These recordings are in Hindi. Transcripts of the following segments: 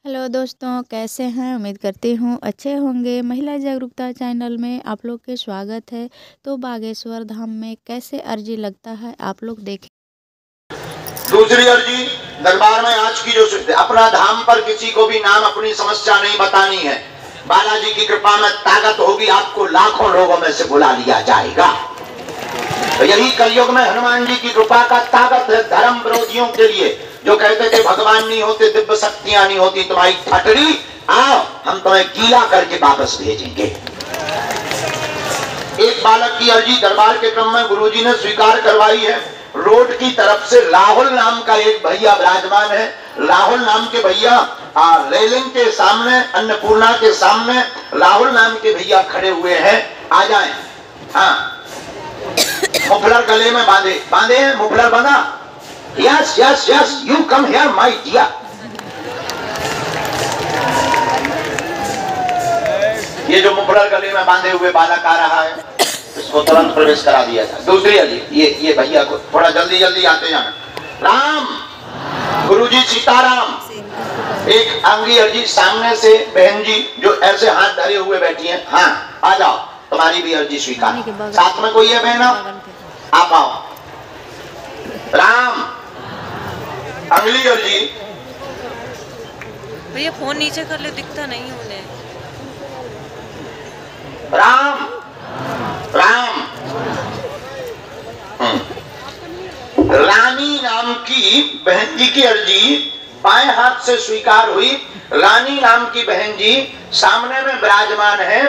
हेलो दोस्तों, कैसे हैं? उम्मीद करती हूँ अच्छे होंगे। महिला जागरूकता चैनल में आप लोग के स्वागत है। तो बागेश्वर धाम में कैसे अर्जी लगता है आप लोग देखें। दूसरी अर्जी दरबार में आज की जो अपना धाम पर किसी को भी नाम अपनी समस्या नहीं बतानी है। बालाजी की कृपा में ताकत होगी, आपको लाखों लोगों में से बुला लिया जाएगा। तो यही कलयुग में हनुमान जी की कृपा का ताकत है धर्म विरोधियों के लिए, जो कहते थे भगवान नहीं होते, दिव्य शक्तियां नहीं होती, तुम्हारी फटड़ी आओ हम तुम्हें गीला करके वापस भेजेंगे। एक बालक की अर्जी दरबार के क्रम में गुरुजी ने स्वीकार करवाई है। रोड की तरफ से राहुल नाम का एक भैया विराजमान है। राहुल नाम के भैया रेलिंग के सामने, अन्नपूर्णा के सामने राहुल नाम के भैया खड़े हुए हैं। आ जाएं। हाँ, मुफलर गले में बांधे हैं। मुफलर बांधा। Yes yes yes, you come here my dear. ये जो मुफलर गले में बांधे हुए बालक आ रहा है, इसको तुरंत प्रवेश करा दिया था। दूसरी अर्जी, ये भैया को थोड़ा जल्दी जल्दी आते जाना। राम गुरुजी सीताराम। एक आंगी अर्जी सामने से बहन जी जो ऐसे हाथ धरे हुए बैठी हैं। हाँ, आ जाओ, तुम्हारी भी अर्जी स्वीकार। साथ में कोई है बहन? आप आओ। राम अगली अर्जी। भैया फोन नीचे कर ले, दिखता नहीं उन्हें। राम राम। रानी नाम की बहन जी की अर्जी बाएं हाथ से स्वीकार हुई। रानी नाम की बहन जी सामने में विराजमान है।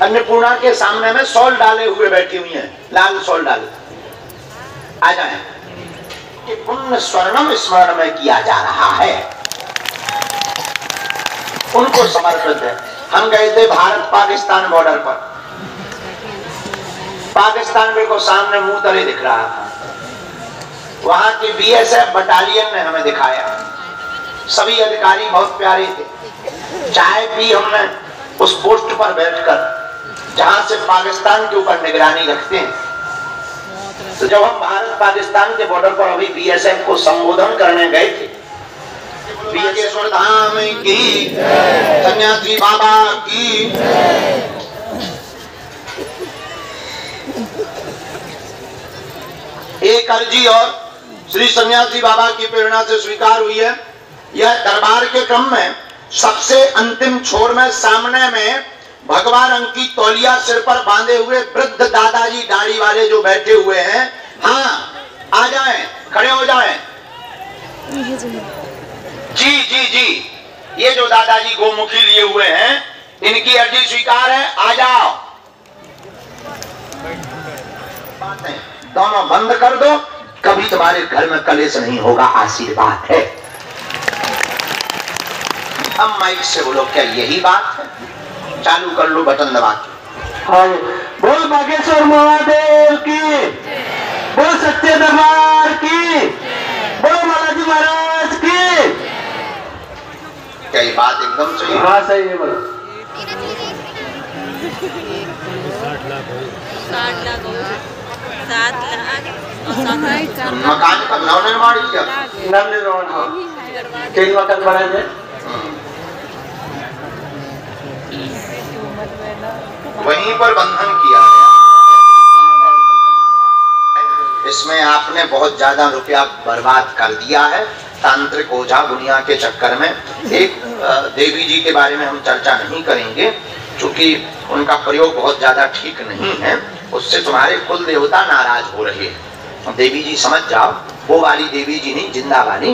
अन्नपूर्णा के सामने में शॉल डाले हुए बैठी हुई हैं, लाल शॉल डाले। आ जाए। कि पुण्य स्वर्णम स्मरण में किया जा रहा है, उनको समर्पित है। हम गए थे भारत पाकिस्तान बॉर्डर पर। पाकिस्तान मेरे को सामने मुंह तले दिख रहा था। वहां की बीएसएफ बटालियन ने हमें दिखाया। सभी अधिकारी बहुत प्यारे थे। चाय पी हमने उस पोस्ट पर बैठकर, जहां से पाकिस्तान के ऊपर निगरानी रखते हैं। तो जब हम भारत पाकिस्तान के बॉर्डर पर अभी बीएसएफ को संबोधन करने गए थे, बागेश्वर धाम की, सन्यासी बाबा की, एक अर्जी और श्री सन्यासी बाबा की प्रेरणा से स्वीकार हुई है। यह दरबार के क्रम में सबसे अंतिम छोर में सामने में भगवान रंग की तौलिया सिर पर बांधे हुए वृद्ध दादाजी दाढ़ी वाले जो बैठे हुए हैं। हाँ, आ जाएं, खड़े हो जाएं। जी जी जी, ये जो दादाजी गोमुखी लिए हुए हैं, इनकी अर्जी स्वीकार है। आ जाओ। दोनों बंद कर दो, कभी तुम्हारे घर में कलेश नहीं होगा, आशीर्वाद है। अब माइक से बोलो, क्या यही बात है? चालू कर लो बटन दबा के। बोल बागेश्वर महादेव की, बोल सच्चे दरबार की, बोल बालाजी महाराज की। क्या ये बात एकदम सही? हाँ सही है। बोलो 60 लाख 7 लाख मकान का नवनिर्माण किया। नवनिर्माण तीन मकान बनाए थे। वहीं पर बंधन किया गया। इसमें आपने बहुत ज्यादा रुपया बर्बाद कर दिया है तांत्रिक ओझा दुनिया के चक्कर में। एक देवी जी के बारे में हम चर्चा नहीं करेंगे, क्योंकि उनका प्रयोग बहुत ज्यादा ठीक नहीं है। उससे तुम्हारे कुल देवता नाराज हो रहे हैं। देवी जी समझ जाओ, वो वाली देवी जी नहीं, जिंदा वाली,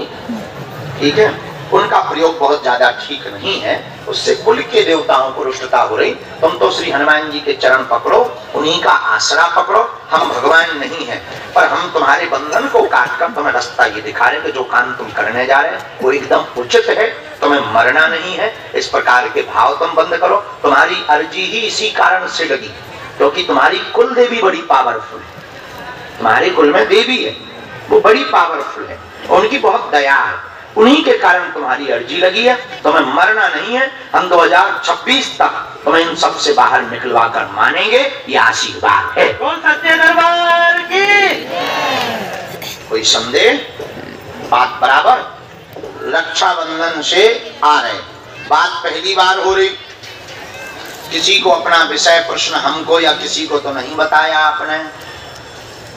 ठीक है? उनका प्रयोग बहुत ज्यादा ठीक नहीं है, उससे कुल के देवताओं को रुष्टता हो रही। तुम तो श्री हनुमान जी के चरण पकड़ो, उन्हीं का आसरा पकड़ो। हम भगवान नहीं है, पर हम तुम्हारे बंधन को काटकर तुम्हें रास्ता ये दिखा रहे हैं कि जो काम तुम करने जा रहे हैं वो एकदम उचित है, तुम्हें मरना नहीं है। इस प्रकार के भाव तुम बंद करो। तुम्हारी अर्जी ही इसी कारण से लगी, क्योंकि तुम्हारी कुल देवी बड़ी पावरफुल है। तुम्हारे कुल में देवी है, वो बड़ी पावरफुल है, उनकी बहुत दया है, उन्हीं के कारण तुम्हारी अर्जी लगी है। तुम्हें मरना नहीं है। हम 2026 तक तुम्हें इन सब से बाहर निकलवा कर मानेंगे, ये आशीर्वाद है। कौन सच्चे दरबार की? कोई संदेह? बात बराबर? रक्षाबंधन से आ रहे। बात पहली बार हो रही, किसी को अपना विषय प्रश्न हमको या किसी को तो नहीं बताया आपने।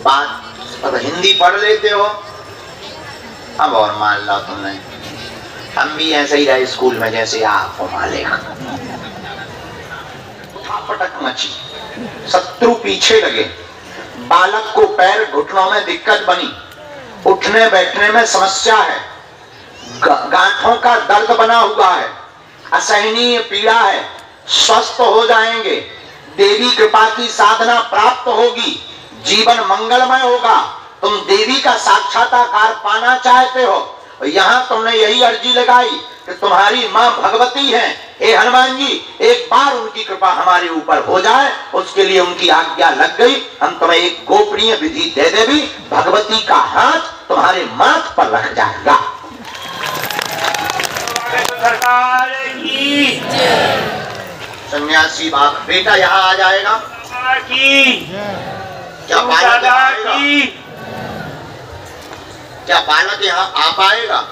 बात अब हिंदी पढ़ लेते हो, अब और मान लो तुमने, हम भी ऐसे ही रहे स्कूल में जैसे आप हो मालिक। पटक मची, शत्रु पीछे लगे, बालक को पैर घुटनों में दिक्कत बनी, उठने बैठने में समस्या है, गांठों का दर्द बना हुआ है, असहनीय पीड़ा है, स्वस्थ हो जाएंगे, देवी कृपा की साधना प्राप्त होगी, जीवन मंगलमय होगा, तुम देवी का साक्षात्कार पाना चाहते हो। यहाँ तुमने यही अर्जी लगाई कि तुम्हारी माँ भगवती है, ए हनुमान जी एक बार उनकी कृपा हमारे ऊपर हो जाए, उसके लिए उनकी आज्ञा लग गई। हम तुम्हें एक गोपनीय विधि दे दे भी, भगवती का हाथ तुम्हारे माथ पर रख जाएगा। सन्यासी बाप बेटा यहाँ आ जाएगा, क्या बालक आएगा? क्या बालक यहाँ आ पाएगा?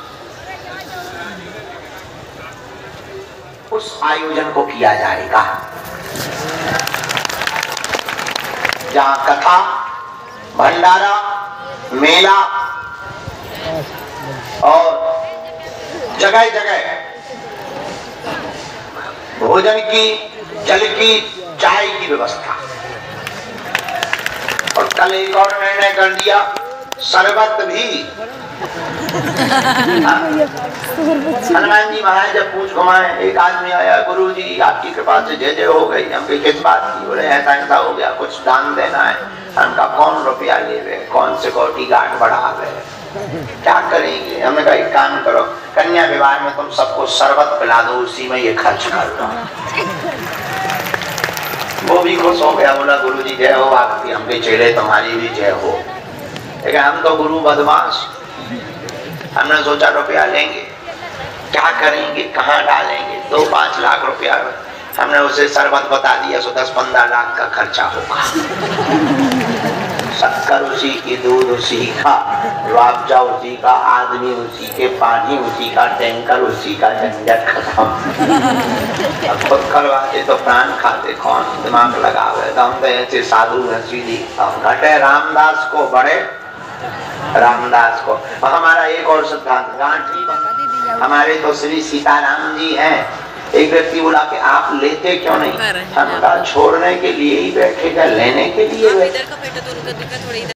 उस आयोजन को किया जाएगा जहाँ कथा, भंडारा, मेला और जगह जगह भोजन की, जल की, चाय की व्यवस्था। और कल एक और निर्णय कर दिया, शरबत भी। हनुमान जी महाराज जब पूछ घुमाए, एक आदमी आया, गुरु जी आपकी कृपा से जय जय हो गई। हम किस बात की? बोले ऐसा ऐसा हो गया, कुछ दान देना है। हमका कौन रुपया ले गए, कौन सिक्योरिटी गार्ड बढ़ा गए, क्या करेंगे? हमने कहा एक काम करो, कन्या विवाह में तुम सबको शरबत पिला दो, उसी में ये खर्च कर दो। वो भी खुश हो गया, बोला गुरु जी जय हो आपकी, हमके चेले तुम्हारी भी जय हो। लेकिन हम तो गुरु बदमाश, हमने सोचा रुपया लेंगे, क्या करेंगे, कहाँ डालेंगे? 2-5 लाख रुपया। हमने उसे शरबत बता दिया, सो 10-15 लाख का खर्चा होगा। शक्कर उसी की, दूध उसी का, रुआबजा उसी का, आदमी उसी के, पानी उसी का, टैंकर उसी का, झंझट खत्म। अब खुद करवाते तो प्राण खाते कौन, दिमाग लगावे। तो हम तो ऐसे साधु हैं सीधी। घटे रामदास को, बड़े रामदास को। और हमारा एक और सिद्धांत, गांठी हमारे तो श्री सीताराम जी हैं। एक व्यक्ति बोला कि आप लेते क्यों नहीं? हम कहा छोड़ने के लिए ही बैठेगा, लेने के लिए बैठे।